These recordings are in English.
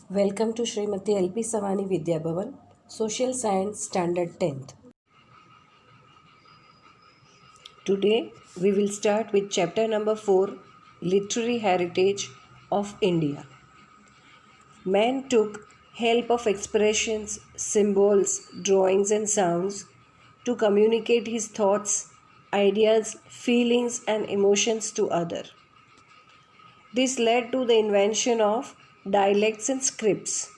Welcome to Srimati LP Savani Vidya Bhavan, Social Science Standard 10th. Today we will start with chapter number 4, Literary Heritage of India. Man took help of expressions, symbols, drawings and sounds to communicate his thoughts, ideas, feelings and emotions to others. This led to the invention of dialects and scripts.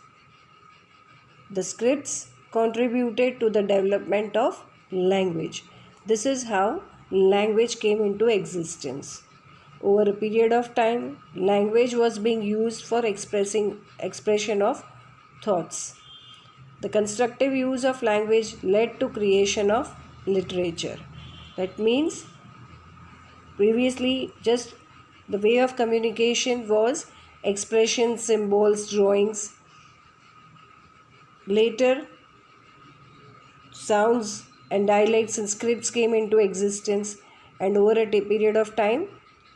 The scripts contributed to the development of language. This is how language came into existence. Over a period of time, language was being used for expression of thoughts. The constructive use of language led to creation of literature. That means previously just the way of communication was expression, symbols, drawings. Later, sounds and dialects and scripts came into existence, and over a period of time,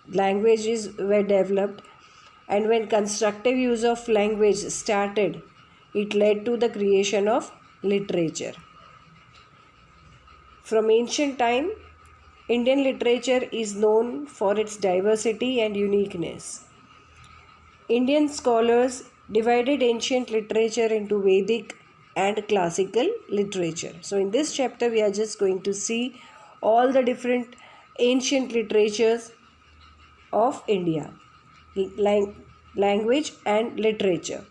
languages were developed. And when constructive use of language started, it led to the creation of literature. From ancient time, Indian literature is known for its diversity and uniqueness. Indian scholars divided ancient literature into Vedic and classical literature. So in this chapter we are just going to see all the different ancient literatures of India. Language and literature.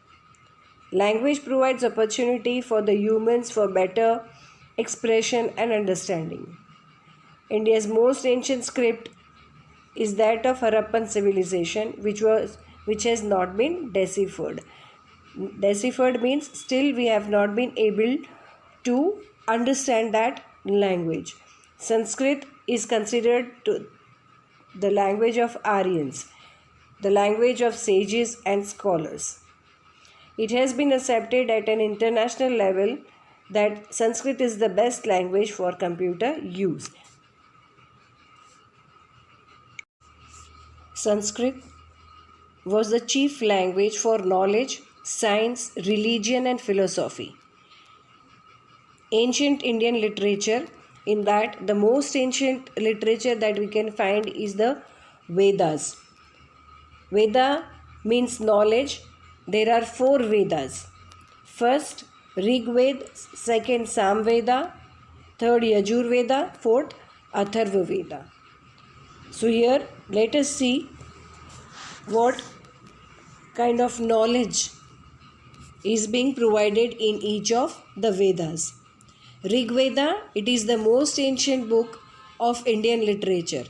Language provides opportunity for the humans for better expression and understanding. India's most ancient script is that of Harappan civilization, which has not been deciphered. Deciphered means still we have not been able to understand that language. Sanskrit is considered the language of Aryans, the language of sages and scholars. It has been accepted at an international level that Sanskrit is the best language for computer use. Sanskrit was the chief language for knowledge, science, religion and philosophy. Ancient Indian literature, in that the most ancient literature that we can find is the Vedas. Veda means knowledge. There are 4 Vedas. First, Rig Veda, second, Samveda, third, Yajur Veda, fourth, Atharva Veda. So here let us see what kind of knowledge is being provided in each of the Vedas. Rig Veda, it is the most ancient book of Indian literature.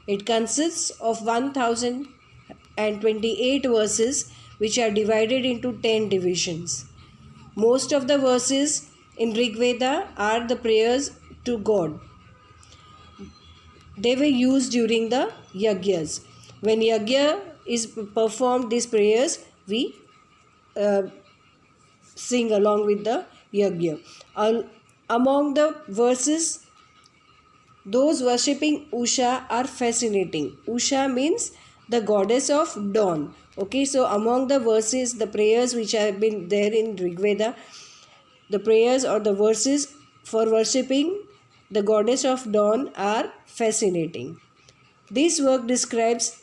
It consists of 1028 verses which are divided into 10 divisions. Most of the verses in Rig Veda are the prayers to God. They were used during the Yagyas. When Yagya is performed, these prayers we sing along with the Yagya. Among the verses, those worshipping Usha are fascinating. Usha means the goddess of dawn. Okay, so among the verses, the prayers which have been there in Rig Veda, the prayers or the verses for worshipping the goddess of dawn are fascinating. This work describes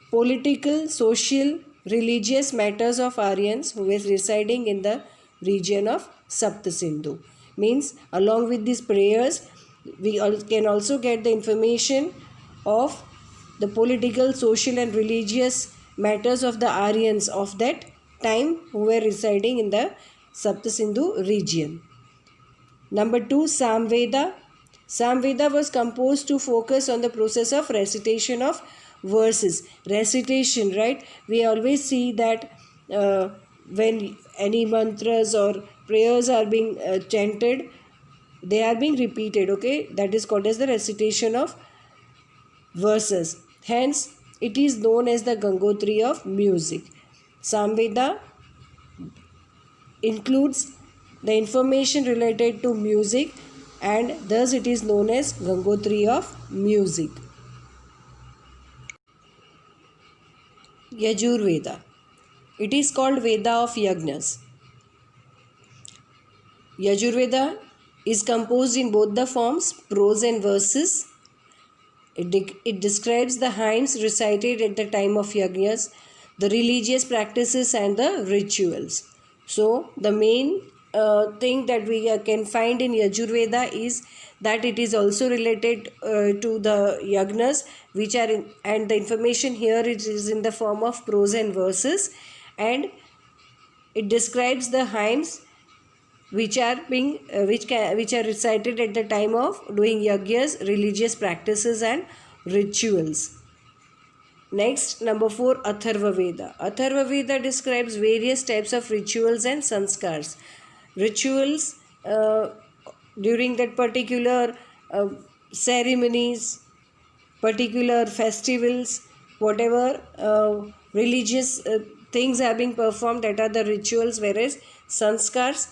political, social, religious matters of Aryans who were residing in the region of Sapta Sindhu. Means along with these prayers, we can also get the information of the political, social and religious matters of the Aryans of that time who were residing in the Sapta Sindhu region. Number 2, Samveda. Samveda was composed to focus on the process of recitation of verses. Recitation, right? We always see that when any mantras or prayers are being chanted, they are being repeated, okay? That is called as the recitation of verses. Hence, it is known as the Gangotri of music. Samveda includes the information related to music and thus it is known as Gangotri of music. Yajur Veda. It is called Veda of Yagnas. Yajurveda is composed in both the forms, prose and verses. It describes the hymns recited at the time of yagnas, the religious practices and the rituals. So the main thing that we can find in Yajurveda is that it is also related to the yagnas, which are in, and the information here is in the form of prose and verses, and it describes the hymns which are recited at the time of doing yajnas, religious practices and rituals. Next, number 4, Atharva Veda. Atharva Veda describes various types of rituals and sanskars. Rituals during that particular ceremonies, particular festivals, whatever religious things are being performed, that are the rituals, whereas sanskars,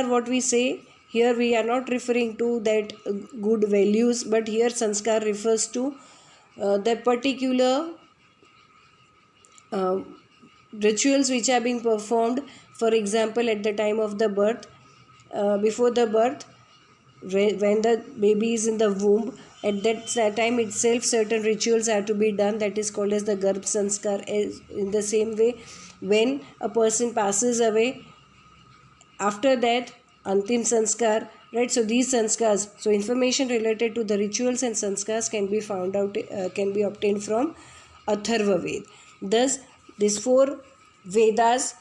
what we say here, we are not referring to that good values, but here sanskar refers to that particular rituals which are being performed. For example, at the time of the birth, before the birth, when the baby is in the womb, at that time itself certain rituals are to be done, that is called as the Garbh Sanskar. In the same way, when a person passes away, after that Antim Sanskar, right? So these sanskars, so information related to the rituals and sanskars can be found out, can be obtained from Atharva Ved. Thus, these 4 Vedas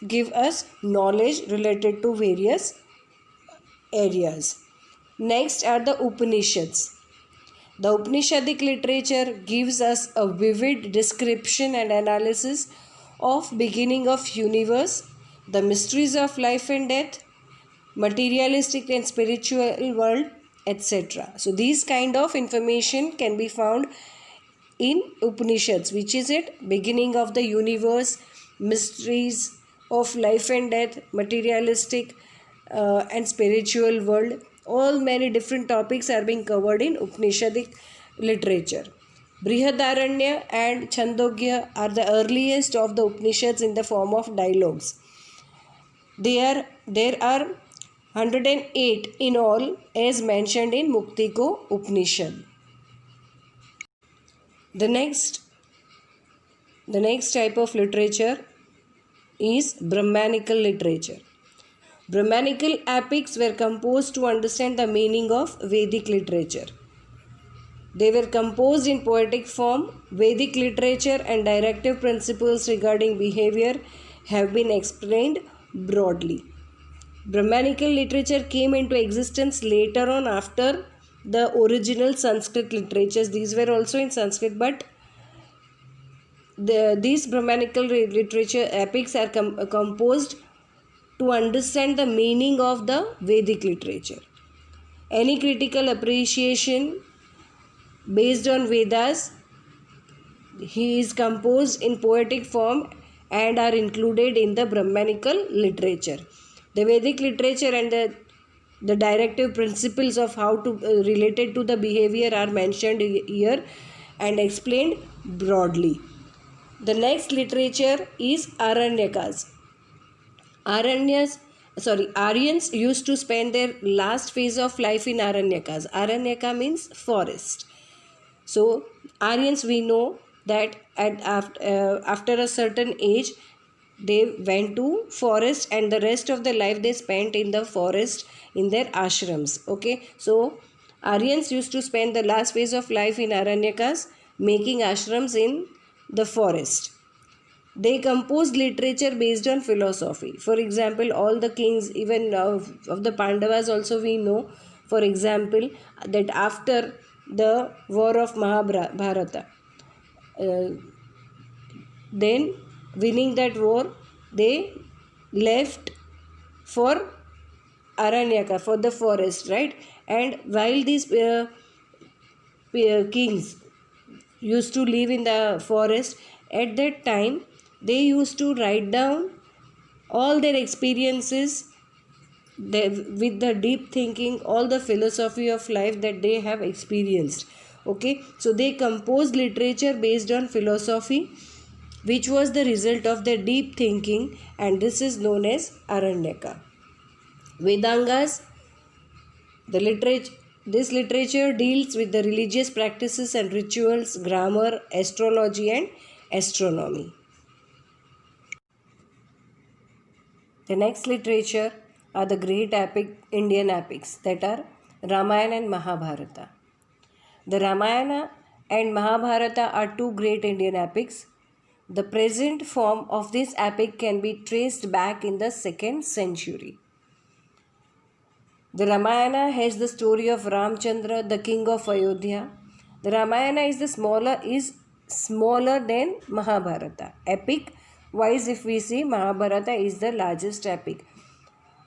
give us knowledge related to various areas. Next are the Upanishads. The Upanishadic literature gives us a vivid description and analysis of beginning of universe, the mysteries of life and death, materialistic and spiritual world, etc. So these kind of information can be found in Upanishads, which is it, beginning of the universe, mysteries of life and death, materialistic and spiritual world. All many different topics are being covered in Upanishadic literature. Brihadaranya and Chandogya are the earliest of the Upanishads in the form of dialogues. There are 108 in all, as mentioned in Muktiko Upanishad. The next type of literature is Brahmanical literature. Brahmanical epics were composed to understand the meaning of Vedic literature. They were composed in poetic form. Vedic literature and directive principles regarding behavior have been explained broadly. Brahmanical literature came into existence later on after the original Sanskrit literatures. These were also in Sanskrit, but these Brahmanical literature epics are composed to understand the meaning of the Vedic literature. Any critical appreciation based on Vedas, he is composed in poetic form and are included in the Brahmanical literature. The Vedic literature and the directive principles of how to related to the behavior are mentioned here and explained broadly. The next literature is Aranyakas. Aryans used to spend their last phase of life in Aranyakas. Aranyaka means forest. So Aryans, we know that after a certain age, they went to forest and the rest of their life they spent in the forest in their ashrams. Okay, so Aryans used to spend the last phase of life in Aranyakas, making ashrams in the forest. They composed literature based on philosophy. For example, all the kings, even of the Pandavas also we know, for example, that after the war of Mahabharata, then winning that war, they left for Aranyaka, for the forest, right? And while these kings used to live in the forest, at that time they used to write down all their experiences with the deep thinking, all the philosophy of life that they have experienced. Okay, so they composed literature based on philosophy which was the result of their deep thinking, and this is known as Aranyaka. Vedangas, this literature deals with the religious practices and rituals, grammar, astrology, and astronomy. The next literature are the great Indian epics, that are Ramayana and Mahabharata. The Ramayana and Mahabharata are two great Indian epics. The present form of this epic can be traced back in the 2nd century. The Ramayana has the story of Ramchandra, the king of Ayodhya. The Ramayana is smaller than Mahabharata. Epic wise, if we see, Mahabharata is the largest epic.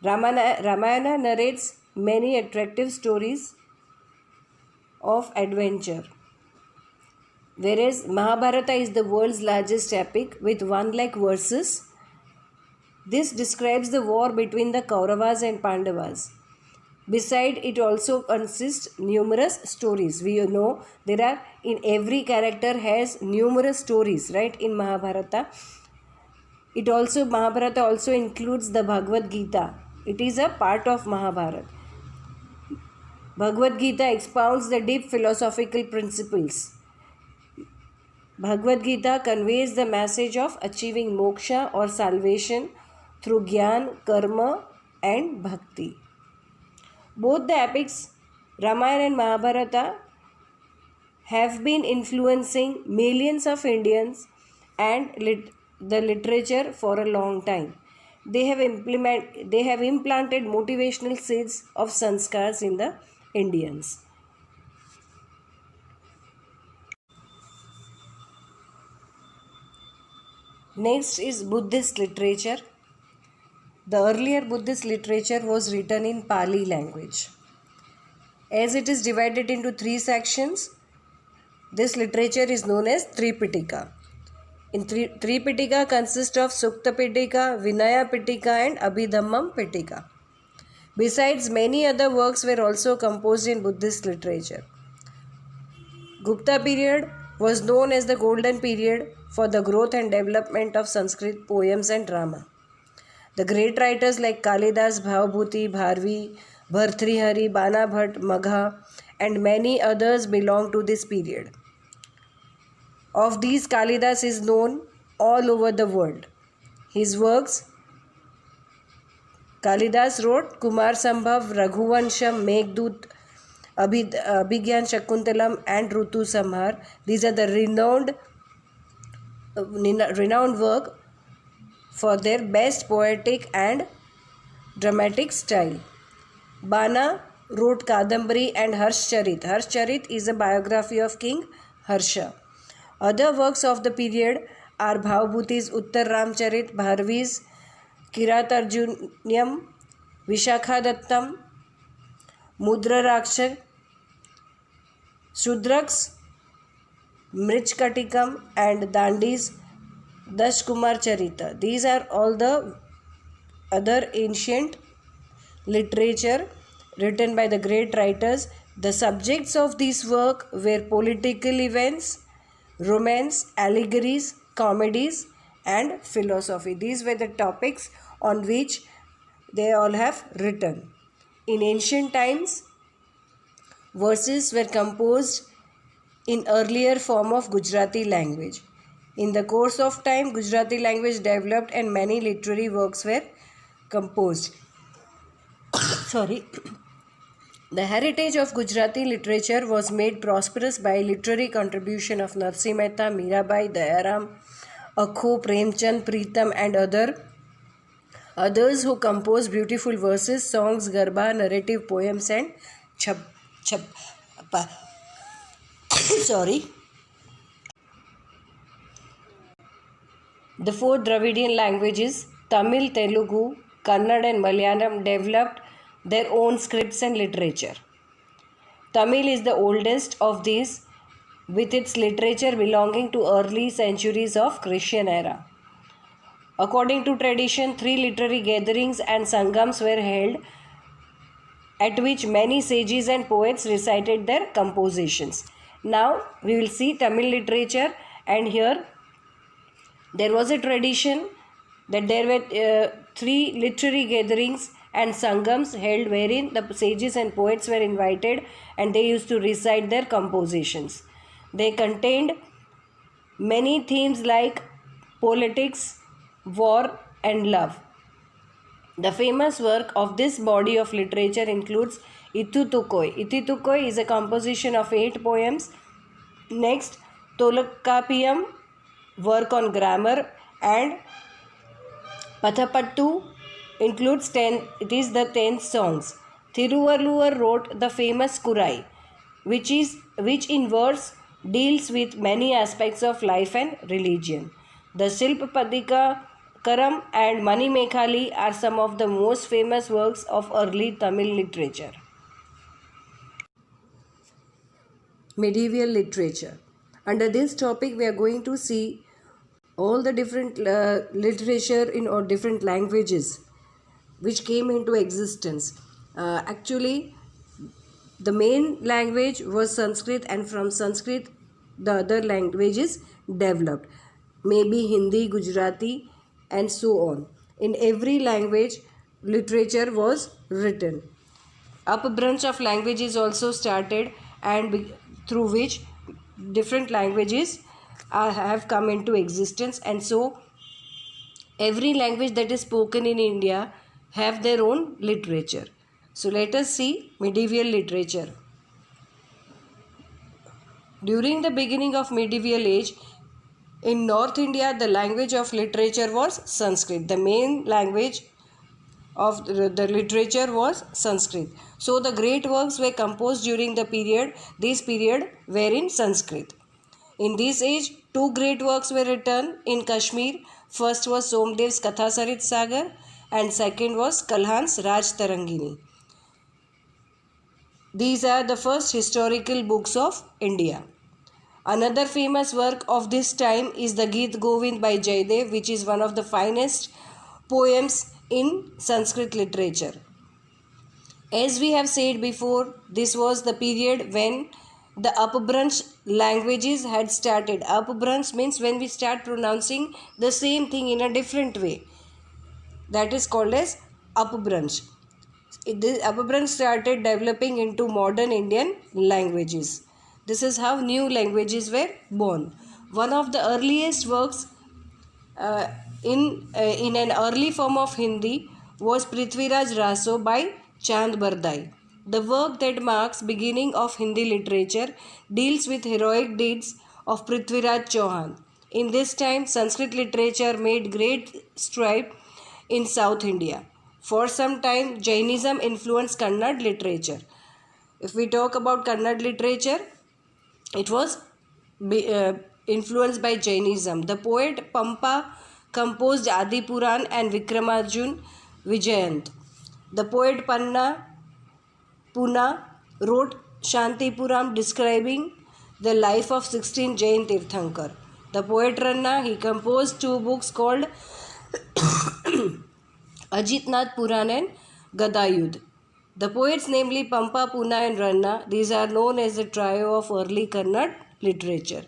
Ramayana narrates many attractive stories of adventure, whereas Mahabharata is the world's largest epic with 1 lakh verses. This describes the war between the Kauravas and Pandavas. Besides, it also consists numerous stories. We know there are, in every character has numerous stories, right? In Mahabharata, Mahabharata also includes the Bhagavad Gita. It is a part of Mahabharata. Bhagavad Gita expounds the deep philosophical principles. Bhagavad Gita conveys the message of achieving moksha or salvation through jnana, karma, and bhakti. Both the epics, Ramayana and Mahabharata, have been influencing millions of Indians and the literature for a long time. They have implanted motivational seeds of sanskars in the Indians. Next is Buddhist literature. The earlier Buddhist literature was written in Pali language. As it is divided into 3 sections, this literature is known as Tripitaka. Tripitaka consists of Sukta Pitaka, Vinaya Pitaka, and Abhidhammam Pitaka. Besides, many other works were also composed in Buddhist literature. Gupta period was known as the golden period for the growth and development of Sanskrit poems and drama. The great writers like Kalidas, Bhavbhuti, Bharvi, Bhartrihari, Bana Bhatt, Magha, and many others belong to this period. Of these, Kalidas is known all over the world. His works, Kalidas wrote Kumar Sambhav, Raghuvansham, Meghdut, Abhigyan Shakuntalam, and Rutu Samhar. These are the renowned work for their best poetic and dramatic style. Bana wrote Kadambari and Harshcharit. Harshcharit is a biography of King Harsha. Other works of the period are Bhavbhuti's Uttar Ramcharit, Bharvi's Kiratarjunyam, Vishakhadattam, Mudra Rakshak, Shudrak's Mrichkatikam, and Dandi's Dashkumar Charita. These are all the other ancient literature written by the great writers. The subjects of this work were political events, romance, allegories, comedies, and philosophy. These were the topics on which they all have written. In ancient times, verses were composed in earlier form of Gujarati language. In the course of time, Gujarati language developed and many literary works were composed. The heritage of Gujarati literature was made prosperous by literary contribution of Narsi Mehta, Mirabai, Dayaram, Akho, Premchand, Pritam, and others who composed beautiful verses, songs, garba, narrative poems, and The 4 Dravidian languages, Tamil, Telugu, Kannada, and Malayalam, developed their own scripts and literature. Tamil is the oldest of these, with its literature belonging to early centuries of Christian era. According to tradition, 3 literary gatherings and sangams were held, at which many sages and poets recited their compositions. Now we will see Tamil literature, and here There was a tradition that there were three literary gatherings and sangams held wherein the sages and poets were invited and they used to recite their compositions. They contained many themes like politics, war, and love. The famous work of this body of literature includes Itutukoi. Itutukoi is a composition of 8 poems. Next, Tolkappiyam, work on grammar, and Pathapattu includes 10, it is the 10th songs. Thiruvalluvar wrote the famous Kurai, which in verse deals with many aspects of life and religion. The Silpapadika Karam and Mani Mekhali are some of the most famous works of early Tamil literature. Medieval literature. Under this topic, we are going to see all the different literature in or different languages which came into existence. Actually, the main language was Sanskrit, and from Sanskrit, the other languages developed. Maybe Hindi, Gujarati, and so on. In every language, literature was written. Up branch of languages also started, and through which different languages have come into existence, and so every language that is spoken in India have their own literature. So let us see medieval literature. During the beginning of medieval age, in North India, the language of literature was Sanskrit. The main language of the literature was Sanskrit. So the great works were composed during this period were in Sanskrit. In this age, two great works were written in Kashmir. First was Somdev's Kathasarit Sagar and second was Kalhan's Raj Tarangini. These are the first historical books of India. Another famous work of this time is the Geet Govind by Jaydev, which is one of the finest poems in Sanskrit literature. As we have said before, this was the period when the upbranch languages had started. Upbranch means when we start pronouncing the same thing in a different way. That is called as upbranch. The upbranch started developing into modern Indian languages. This is how new languages were born. One of the earliest works in an early form of Hindi was Prithviraj Raso by Chand Bardai. The work that marks beginning of Hindi literature deals with heroic deeds of Prithviraj Chauhan. In this time, Sanskrit literature made great stride in South India. For some time, Jainism influenced Kannada literature. If we talk about Kannada literature, it was influenced by Jainism. The poet Pampa composed Adi Puran and Vikramarjun Vijayant. The poet Panna Puna wrote Shantipuram describing the life of 16 Jain Tirthankar. The poet Ranna, he composed two books called Ajitnath Puran and Gadayudh. The poets, namely Pampa, Puna and Ranna, these are known as the trio of early Kannada literature.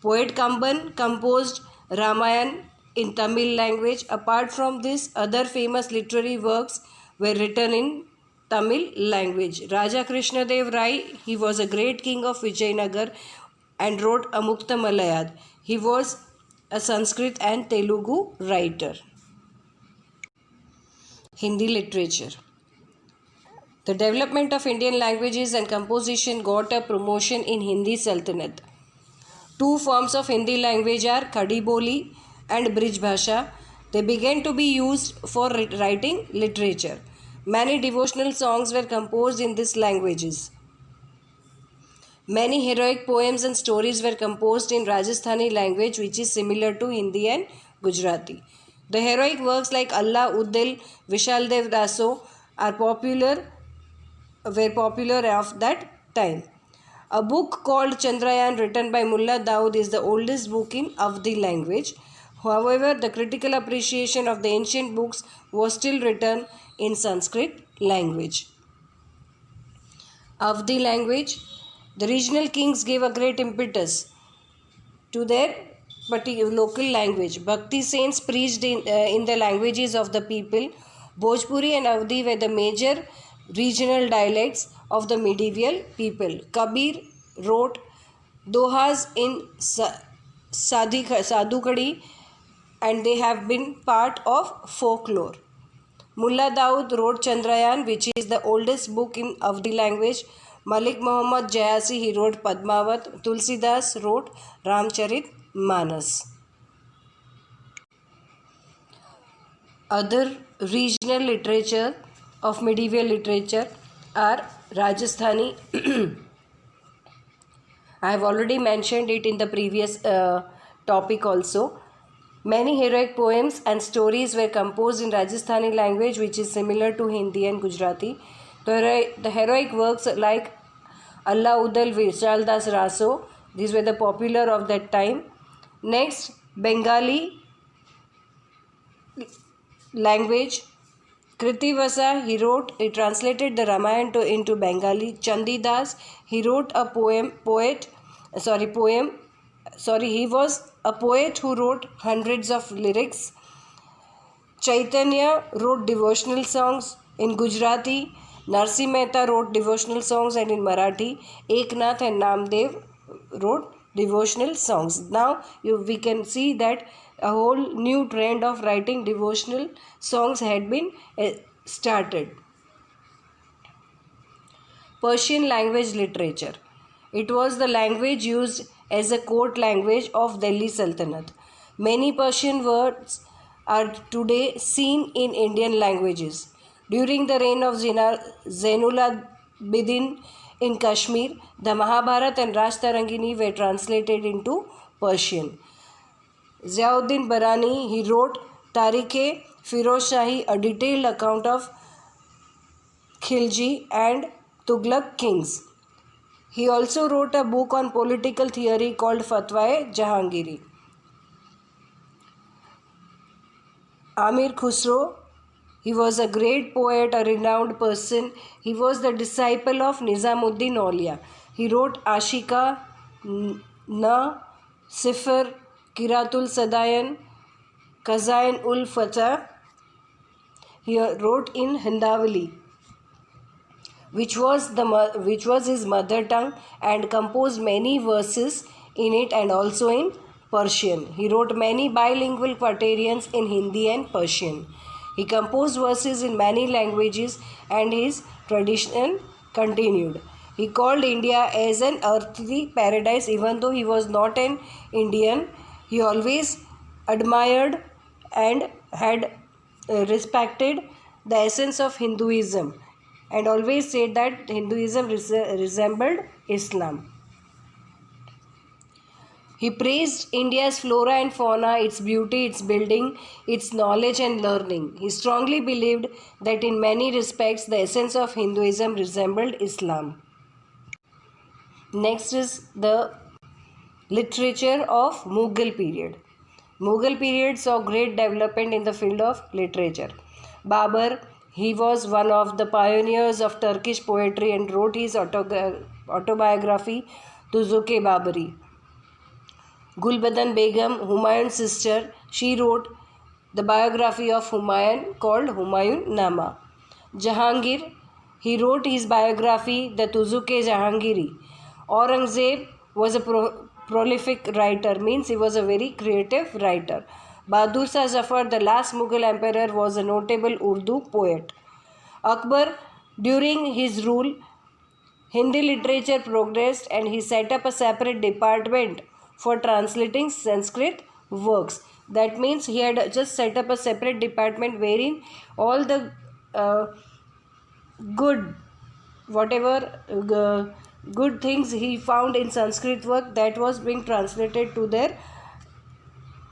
Poet Kamban composed Ramayan in Tamil language. Apart from this, other famous literary works were written in Tamil language. Raja Krishnadev Rai, he was a great king of Vijayanagar and wrote Amukta Malayad. He was a Sanskrit and Telugu writer. Hindi literature. The development of Indian languages and composition got a promotion in Hindi Sultanate. Two forms of Hindi language are Khadi Boli and Brij Bhasha. They began to be used for writing literature. Many devotional songs were composed in these languages. Many heroic poems and stories were composed in Rajasthani language, which is similar to Hindi and Gujarati. The heroic works like Allah Uddil, Vishal Dev Raso were popular of that time. A book called Chandrayaan written by Mullah Daud is the oldest book in Avdi language. However, the critical appreciation of the ancient books was still written in Sanskrit language. Avdi language, the regional kings gave a great impetus to their local language. Bhakti saints preached in the languages of the people. Bhojpuri and Awadhi were the major regional dialects of the medieval people. Kabir wrote dohas in Sadhukadi, and they have been part of folklore. Mullah Daud wrote Chandrayaan, which is the oldest book in Avdi language. Malik Muhammad Jayasi, he wrote Padmavat. Tulsidas wrote Ramcharit Manas. Other regional literature of medieval literature are Rajasthani. I have already mentioned it in the previous topic also. Many heroic poems and stories were composed in Rajasthani language, which is similar to Hindi and Gujarati. The heroic works like Allah Udal, Vishal Das Raso, these were the popular of that time. Next, Bengali language. Krittivasa, he translated the Ramayana into Bengali. Chandidas, he wrote a poem. He was a poet who wrote hundreds of lyrics. Chaitanya wrote devotional songs in Gujarati. Narsi Mehta wrote devotional songs, and in Marathi, Eknath and Namdev wrote devotional songs. Now we can see that a whole new trend of writing devotional songs had been started. Persian language literature. It was the language used as a court language of Delhi Sultanate. Many Persian words are today seen in Indian languages. During the reign of Zainul Abidin in Kashmir, the Mahabharata and Rashtarangini were translated into Persian. Ziauddin Barani, he wrote Tarikh-e Firoz Shahi, a detailed account of Khilji and Tughlaq kings. He also wrote a book on political theory called Fatwa-e-Jahangiri. Amir Khusro, he was a great poet, a renowned person. He was the disciple of Nizamuddin Aulia. He wrote Ashika, Na, Sifr, Kiratul Sadayan, Khazain ul Fatah. He wrote in Hindavali, which was his mother tongue, and composed many verses in it and also in Persian. He wrote many bilingual quatrains in Hindi and Persian. He composed verses in many languages, and his tradition continued. He called India as an earthly paradise. Even though he was not an Indian, he always admired and had respected the essence of Hinduism, and always said that Hinduism resembled Islam. He praised India's flora and fauna, its beauty, its building, its knowledge and learning. He strongly believed that in many respects the essence of Hinduism resembled Islam. Next is the literature of Mughal period. Mughal period saw great development in the field of literature. Babur, he was one of the pioneers of Turkish poetry and wrote his autobiography Tuzuk-e Babari. Gulbadan Begum, Humayun's sister, she wrote the biography of Humayun called Humayun Nama. Jahangir, he wrote his biography, the Tuzuk-e Jahangiri. Aurangzeb was a prolific writer, means he was a very creative writer. Bahadur Shah Zafar, the last Mughal emperor, was a notable Urdu poet. Akbar, during his rule, Hindi literature progressed, and he set up a separate department for translating Sanskrit works. That means he had just set up a separate department wherein all the good things he found in Sanskrit work, that was being translated to their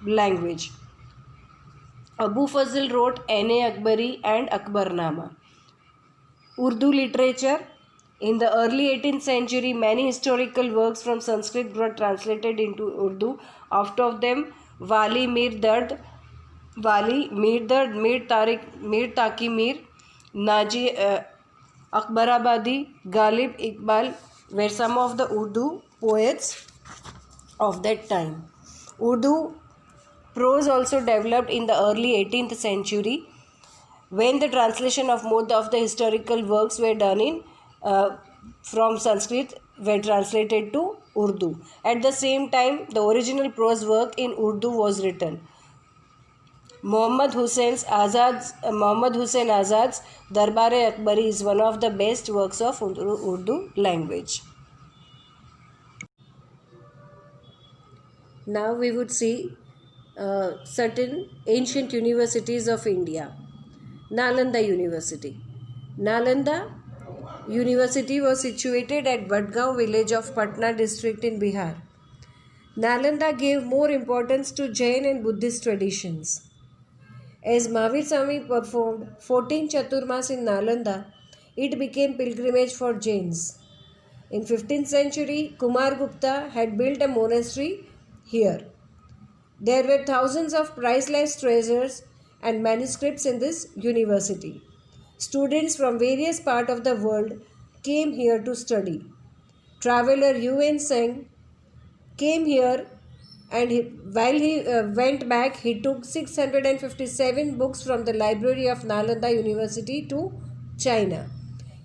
language. Abu Fazl wrote Ain-e Akbari and Akbarnama. Urdu literature. In the early 18th century, many historical works from Sanskrit were translated into Urdu. After of them, Wali, Mir Dard, Mir Taki Mir, Naji Akbarabadi, Ghalib Iqbal were some of the Urdu poets of that time. Urdu prose also developed in the early 18th century when the translation of most of the historical works were done from Sanskrit were translated to Urdu. At the same time, the original prose work in Urdu was written. Muhammad Hussain Azad's Darbar-e-Akbari is one of the best works of Urdu language. Now we would see certain ancient universities of India. Nalanda University. Nalanda University was situated at Vadgaon village of Patna district in Bihar. Nalanda gave more importance to Jain and Buddhist traditions. As Mahavir Swami performed 14 Chaturmas in Nalanda, it became pilgrimage for Jains. In 15th century, Kumar Gupta had built a monastery here. There were thousands of priceless treasures and manuscripts in this university. Students from various parts of the world came here to study. Traveler UN Singh came here and while he went back, he took 657 books from the library of Nalanda University to China.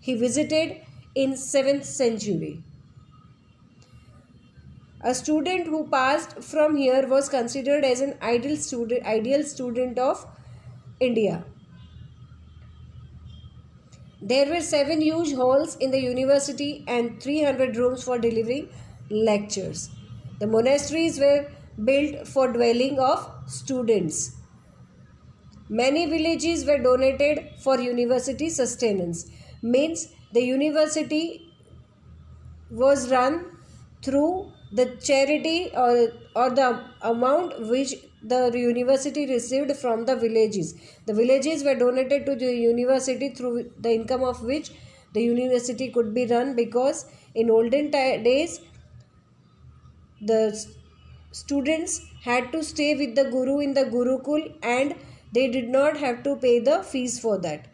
He visited in 7th century. A student who passed from here was considered as an ideal student of India. There were 7 huge halls in the university and 300 rooms for delivering lectures. The monasteries were built for dwelling of students. Many villages were donated for university sustenance. Means the university was run through the charity or the amount which the university received from the villages. The villages were donated to the university through the income of which the university could be run, because in olden days the students had to stay with the Guru in the Gurukul and they did not have to pay the fees for that.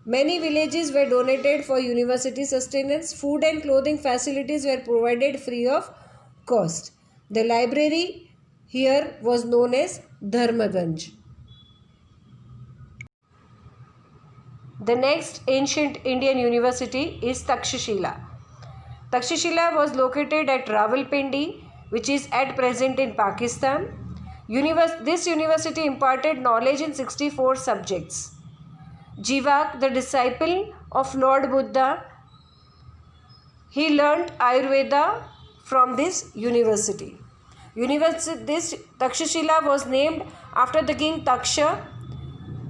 Many villages were donated for university sustenance. Food and clothing facilities were provided free of cost. The library here was known as Dharmaganj. The next ancient Indian university is Takshashila. Takshashila was located at Rawalpindi, which is at present in Pakistan. This university imparted knowledge in 64 subjects. Jivak, the disciple of Lord Buddha, he learnt Ayurveda from this university. This Takshashila was named after the king Taksha,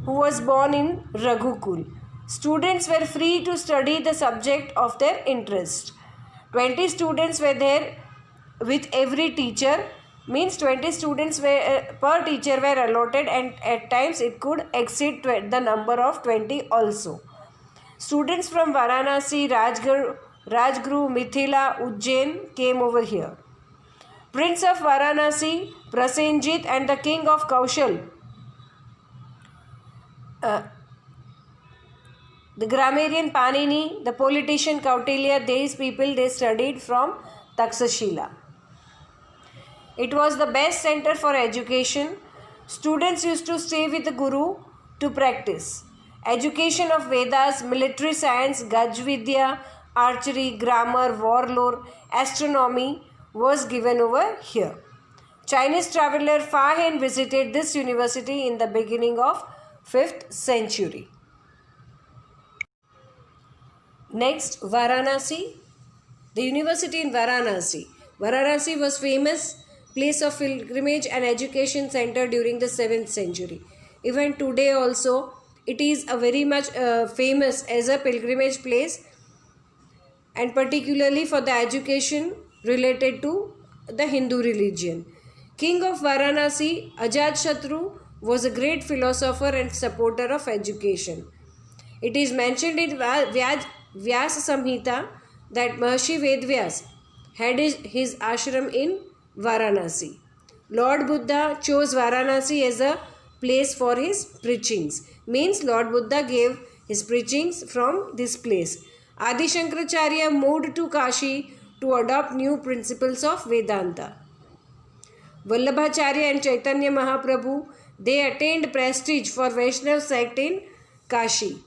who was born in Raghukul. Students were free to study the subject of their interest. 20 students were there with every teacher, means 20 students per teacher were allotted, and at times it could exceed the number of 20 also. Students from Varanasi, Rajguru, Mithila, Ujjain came over here. Prince of Varanasi, Prasenjit, and the king of Kaushal, the grammarian Panini, the politician Kautilya, these people, they studied from Takshashila. It was the best center for education. Students used to stay with the Guru to practice. Education of Vedas, military science, Gajvidya, archery, grammar, war lore, astronomy was given over here. Chinese traveler Fa Hien visited this university in the beginning of 5th century. Next, Varanasi. The university in Varanasi. Varanasi was famous place of pilgrimage and education center during the 7th century. Even today also, it is a very much famous as a pilgrimage place, and particularly for the education related to the Hindu religion. King of Varanasi, Ajatashatru, was a great philosopher and supporter of education. It is mentioned in Vyasa Samhita that Maharishi Vedvyas had his ashram in Varanasi. Lord Buddha chose Varanasi as a place for his preachings. Means Lord Buddha gave his preachings from this place. Adi Shankaracharya moved to Kashi to adopt new principles of Vedanta. Vallabhacharya and Chaitanya Mahaprabhu, they attained prestige for Vaishnav sect in Kashi.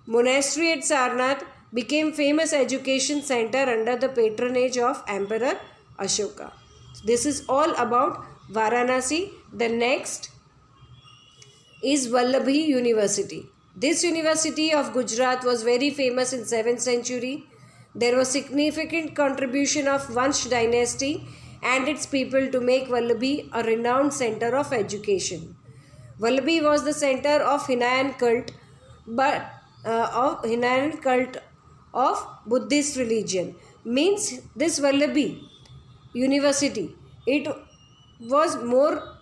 Monastery at Sarnath became famous education center under the patronage of Emperor Ashoka. This is all about Varanasi. The next is Vallabhi University. This university of Gujarat was very famous in 7th century. There was significant contribution of Vansh dynasty and its people to make Vallabhi a renowned center of education. Vallabhi was the center of Hinayan cult of Buddhist religion. Means this Vallabhi University, it was more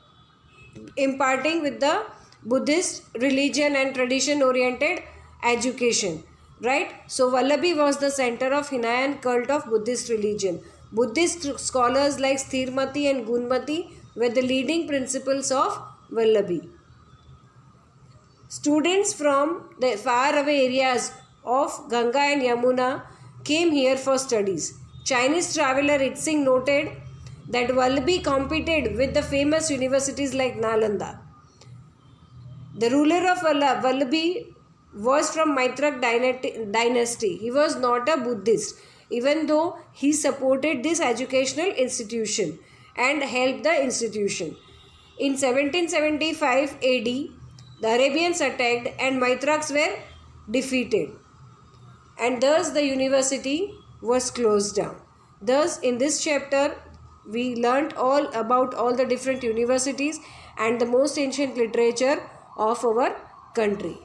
imparting with the Buddhist religion and tradition oriented education, right? So Vallabhi was the center of Hinayan cult of Buddhist religion. Buddhist scholars like Sthirmati and Gunmati were the leading principles of Vallabhi. Students from the faraway areas of Ganga and Yamuna came here for studies. Chinese traveler Itzing noted that Vallabhi competed with the famous universities like Nalanda. The ruler of Vallabhi was from Maitrak dynasty. He was not a Buddhist, even though he supported this educational institution and helped the institution. In 1775 AD, the Arabians attacked and Maitraks were defeated, and thus the university was closed down. Thus, in this chapter, we learnt all about all the different universities and the most ancient literature of our country.